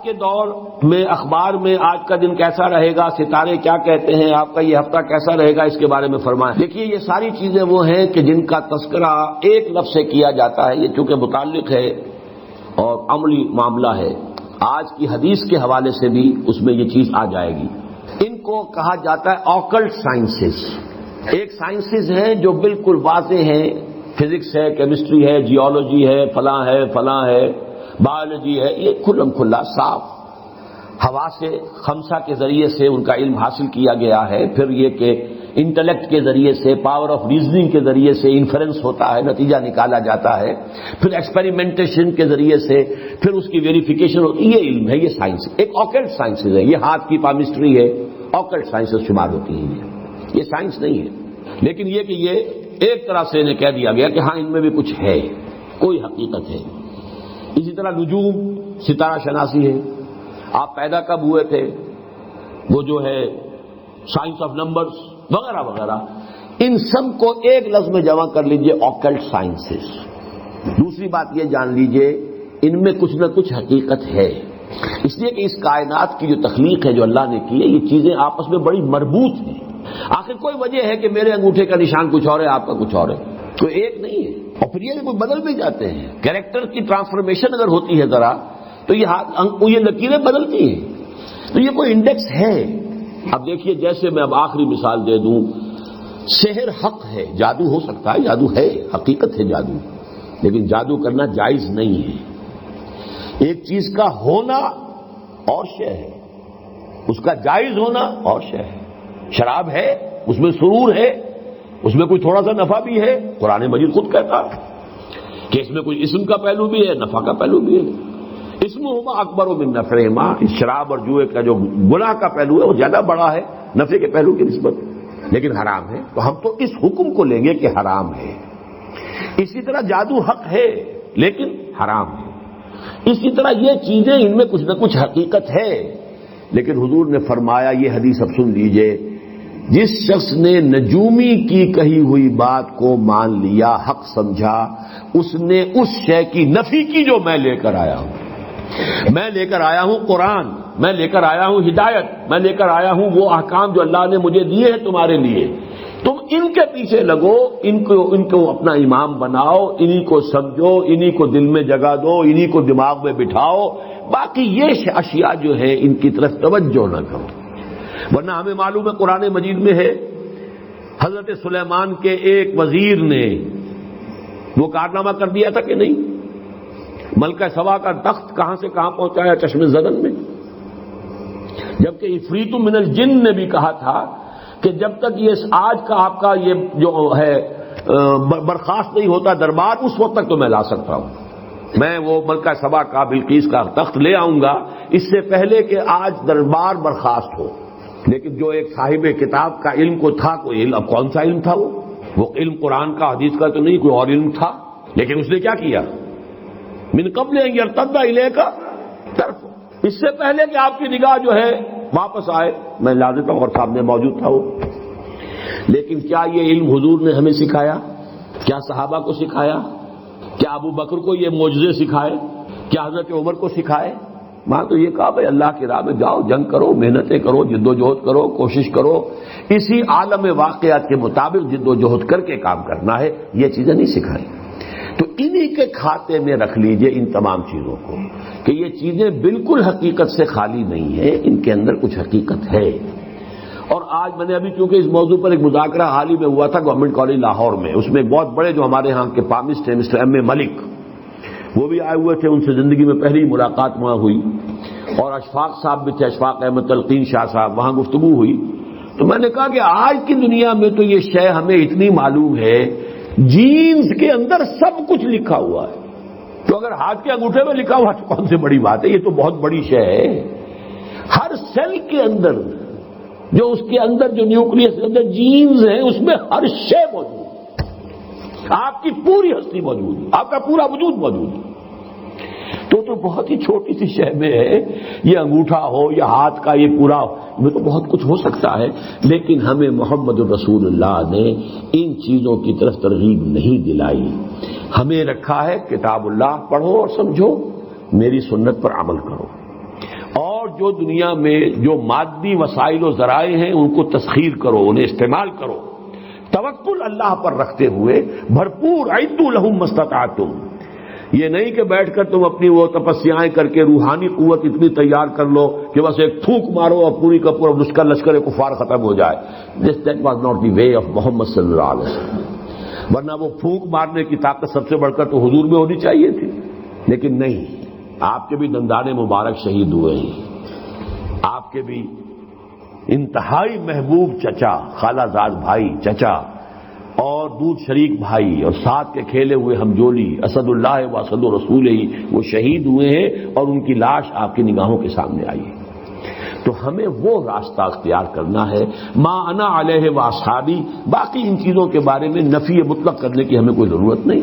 کے دور میں اخبار میں آج کا دن کیسا رہے گا، ستارے کیا کہتے ہیں، آپ کا یہ ہفتہ کیسا رہے گا، اس کے بارے میں فرمائیں۔ دیکھیے یہ ساری چیزیں وہ ہیں کہ جن کا تذکرہ ایک لفظ سے کیا جاتا ہے، یہ چونکہ متعلق ہے اور عملی معاملہ ہے، آج کی حدیث کے حوالے سے بھی اس میں یہ چیز آ جائے گی۔ ان کو کہا جاتا ہے آکلٹ سائنسز۔ ایک سائنسز ہیں جو بالکل واضح ہیں، فزکس ہے، کیمسٹری ہے، جیولوجی ہے، فلاں ہے، بایولوجی ہے، یہ کھلم کھلا صاف حواس خمسہ کے ذریعے سے ان کا علم حاصل کیا گیا ہے۔ پھر یہ کہ انٹلیکٹ کے ذریعے سے، پاور آف ریزننگ کے ذریعے سے انفرنس ہوتا ہے، نتیجہ نکالا جاتا ہے، پھر ایکسپیریمنٹیشن کے ذریعے سے پھر اس کی ویریفیکیشن ہوتی ہے۔ یہ علم ہے، یہ سائنس ایک آکلٹ سائنسز ہے، یہ ہاتھ کی پامسٹری ہے، آکلٹ سائنسز شمار ہوتی ہیں۔ یہ سائنس نہیں ہے، لیکن یہ کہ یہ ایک طرح سے انہیں کہہ دیا گیا کہ ہاں ان میں بھی کچھ ہے، کوئی حقیقت ہے۔ اسی طرح نجوم، ستارہ شناسی ہے، آپ پیدا کب ہوئے تھے، وہ جو ہے سائنس آف نمبرز وغیرہ وغیرہ، ان سب کو ایک لفظ میں جمع کر لیجئے آکلٹ سائنسز۔ دوسری بات یہ جان لیجئے ان میں کچھ نہ کچھ حقیقت ہے، اس لیے کہ اس کائنات کی جو تخلیق ہے جو اللہ نے کی ہے، یہ چیزیں آپس میں بڑی مربوط ہیں۔ آخر کوئی وجہ ہے کہ میرے انگوٹھے کا نشان کچھ اور ہے، آپ کا کچھ اور ہے، کوئی ایک نہیں ہے، اور پھر یہ کوئی بدل بھی جاتے ہیں۔ کیریکٹر کی ٹرانسفارمیشن اگر ہوتی ہے ذرا تو یہ لکیریں بدلتی ہیں، تو یہ کوئی انڈیکس ہے۔ اب دیکھیے جیسے میں اب آخری مثال دے دوں، سحر حق ہے، جادو ہو سکتا ہے، جادو ہے، حقیقت ہے جادو، لیکن جادو کرنا جائز نہیں ہے۔ ایک چیز کا ہونا اور شے ہے، اس کا جائز ہونا اور شے ہے۔ شراب ہے، اس میں سرور ہے، اس میں کوئی تھوڑا سا نفع بھی ہے، قرآن مجید خود کہتا ہے کہ اس میں کوئی اسم کا پہلو بھی ہے، نفع کا پہلو بھی ہے۔ اسمہما اکبر من نفعہما، اس شراب اور جوئے کا جو گناہ کا پہلو ہے وہ زیادہ بڑا ہے نفع کے پہلو کی نسبت، لیکن حرام ہے، تو ہم تو اس حکم کو لیں گے کہ حرام ہے۔ اسی طرح جادو حق ہے لیکن حرام ہے۔ اسی طرح یہ چیزیں ان میں کچھ نہ کچھ حقیقت ہے، لیکن حضور نے فرمایا، یہ حدیث اب سن لیجئے، جس شخص نے نجومی کی کہی ہوئی بات کو مان لیا، حق سمجھا، اس نے اس شے کی نفی کی جو میں لے کر آیا ہوں۔ میں لے کر آیا ہوں قرآن، میں لے کر آیا ہوں ہدایت، میں لے کر آیا ہوں وہ احکام جو اللہ نے مجھے دیے ہیں تمہارے لیے، تم ان کے پیچھے لگو، ان کو اپنا امام بناؤ، انہی کو سمجھو، انہی کو دل میں جگہ دو، انہی کو دماغ میں بٹھاؤ، باقی یہ اشیاء جو ہے ان کی طرف توجہ نہ کرو۔ ورنہ ہمیں معلوم ہے قرآن مجید میں ہے، حضرت سلیمان کے ایک وزیر نے وہ کارنامہ کر دیا تھا کہ نہیں، ملکہ سبا کا تخت کہاں سے کہاں پہنچایا، چشم زدن میں، جبکہ عفریت من الجن نے بھی کہا تھا کہ جب تک یہ آج کا آپ کا یہ جو ہے برخاست نہیں ہوتا دربار، اس وقت تک تو میں لا سکتا ہوں، میں وہ ملکہ سبا کا بلقیس کا تخت لے آؤں گا اس سے پہلے کہ آج دربار برخاست ہو۔ لیکن جو ایک صاحب کتاب کا علم کو تھا، کوئی علم، اب کون سا علم تھا وہ علم قرآن کا حدیث کا تو نہیں، کوئی اور علم تھا، لیکن اس نے کیا کیا، من قبل ان یرتد الیک طرف، اس سے پہلے کہ آپ کی نگاہ جو ہے واپس آئے میں لا دیتا ہوں، اور سامنے موجود تھا وہ۔ لیکن کیا یہ علم حضور نے ہمیں سکھایا؟ کیا صحابہ کو سکھایا؟ کیا ابو بکر کو یہ معجزے سکھائے؟ کیا حضرت عمر کو سکھائے؟ ماں تو یہ کہا بھائی اللہ کی راہ میں جاؤ، جنگ کرو، محنتیں کرو، جد و جہد کرو، کوشش کرو، اسی عالم واقعات کے مطابق جد و جہد کر کے کام کرنا ہے، یہ چیزیں نہیں سکھائی۔ تو انہی کے کھاتے میں رکھ لیجئے ان تمام چیزوں کو کہ یہ چیزیں بالکل حقیقت سے خالی نہیں ہیں، ان کے اندر کچھ حقیقت ہے۔ اور آج میں نے ابھی چونکہ اس موضوع پر ایک مذاکرہ حال ہی میں ہوا تھا گورنمنٹ کالج لاہور میں، اس میں ایک بہت بڑے جو ہمارے ہاں کے پامسٹ ہیں مسٹر ایم اے ملک، وہ بھی آئے ہوئے تھے، ان سے زندگی میں پہلی ملاقات وہاں ہوئی، اور اشفاق صاحب بھی تھے، اشفاق احمد تلقین شاہ صاحب، وہاں گفتگو ہوئی۔ تو میں نے کہا کہ آج کی دنیا میں تو یہ شے ہمیں اتنی معلوم ہے، جینز کے اندر سب کچھ لکھا ہوا ہے، تو اگر ہاتھ کے انگوٹھے میں لکھا ہوا تو کون سی بڑی بات ہے، یہ تو بہت بڑی شے ہے۔ ہر سیل کے اندر جو اس کے اندر جو نیوکلیس کے اندر جینز ہیں، اس میں ہر شے موجود ہے، آپ کی پوری ہستی موجود ہے، آپ کا پورا وجود موجود ہے۔ تو بہت ہی چھوٹی سی شے میں ہے، یہ انگوٹھا ہو یا ہاتھ کا یہ پورا میں تو بہت کچھ ہو سکتا ہے، لیکن ہمیں محمد رسول اللہ نے ان چیزوں کی طرف ترغیب نہیں دلائی۔ ہمیں رکھا ہے کتاب اللہ پڑھو اور سمجھو، میری سنت پر عمل کرو۔ اور جو دنیا میں جو مادی وسائل و ذرائع ہیں ان کو تسخیر کرو، انہیں استعمال کرو، توکل اللہ پر رکھتے ہوئے بھرپور اعدوا لہم ما استطعتم. یہ نہیں کہ بیٹھ کر تم اپنی وہ تپسیائیں کر کے روحانی قوت اتنی تیار کر لو کہ بس ایک پھونک مارو اور پوری کا پورا لشکر کفار ختم ہو جائے. That was not the way of Muhammad صلی اللہ علیہ وسلم. ورنہ وہ پھونک مارنے کی طاقت سب سے بڑھ کر تو حضور میں ہونی چاہیے تھی، لیکن نہیں. آپ کے بھی دندان مبارک شہید ہوئے ہیں، آپ کے بھی انتہائی محبوب چچا، خالہ زاد بھائی چچا اور دودھ شریک بھائی اور ساتھ کے کھیلے ہوئے ہمجولی اسد اللہ و اسد رسول ہی وہ شہید ہوئے ہیں اور ان کی لاش آپ کی نگاہوں کے سامنے آئی ہے. تو ہمیں وہ راستہ اختیار کرنا ہے ما انا علیہ و اصحابی. باقی ان چیزوں کے بارے میں نفی مطلق کرنے کی ہمیں کوئی ضرورت نہیں.